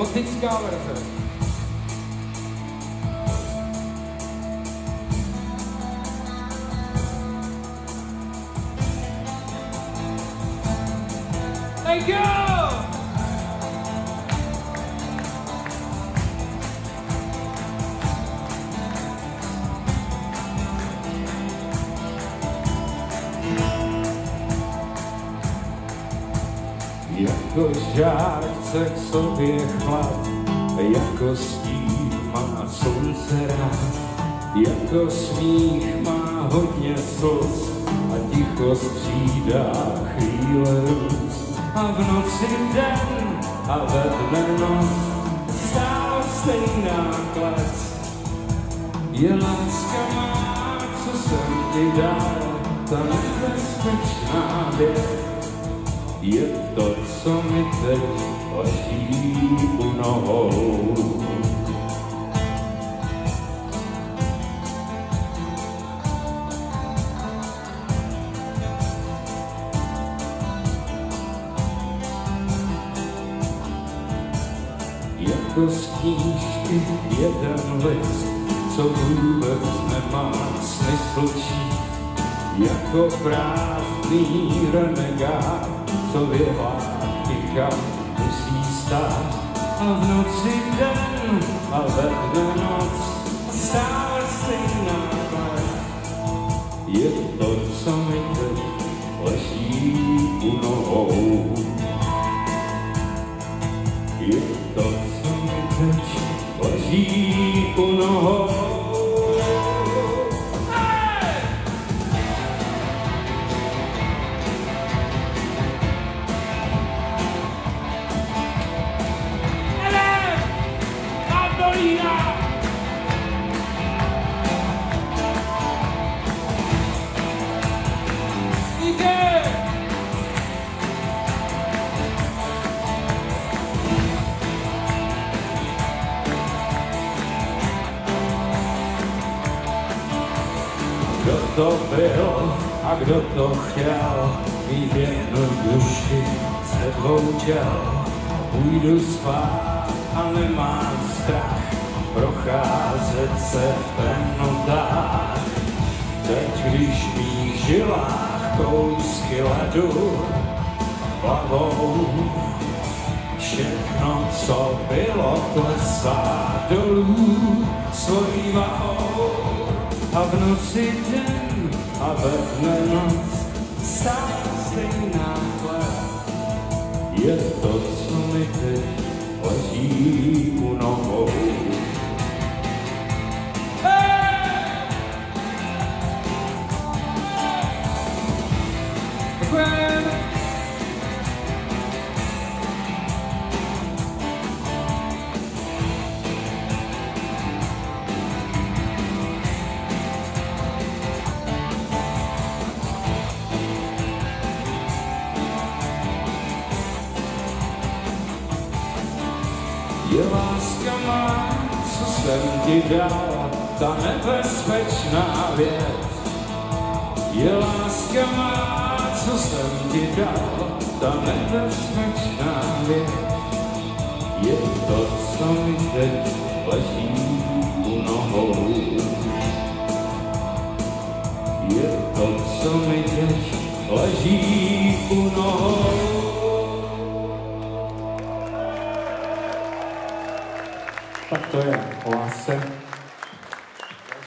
gotická verze. Thank you! Jako žárce k sobě chlad, jako stín má slunce rád, jako smích má hodně slz a tichost přidá chvíle růst. A v noci den a ve dne noc stále stejná klec. Je láska má, co jsem ti dal, ta nebezpečná věc. Je to, co mi teď leží u nohou. Jako z knížky jeden list, co vůbec nemá smysl číst. Jako prázdný renegát, co v jehách ticha musí stát. A v noci den a ve dne noc stále stejná klec. Je to, co mi teď leží u nohou. Je to, co mi teď leží u nohou. Kdo to byl a kdo to chtěl, mít jednu duši se dvou těl. Půjdu spát a nemám strach, procházet se v temnotách. Teď, když v mých žilách kousky ledu hlavou, všechno, co bylo, klesá dolů svojí vahou. A v noci den a ve dne noc stále stejná klec. Je to, co mi teď leží u nohou. Je láska má, co jsem ti dal, ta nebezpečná věc. Je láska má, co jsem ti dal, ta nebezpečná věc. Je to, co mi teď leží u nohou. Je to, co mi teď leží u nohou. Tak to je o lásce.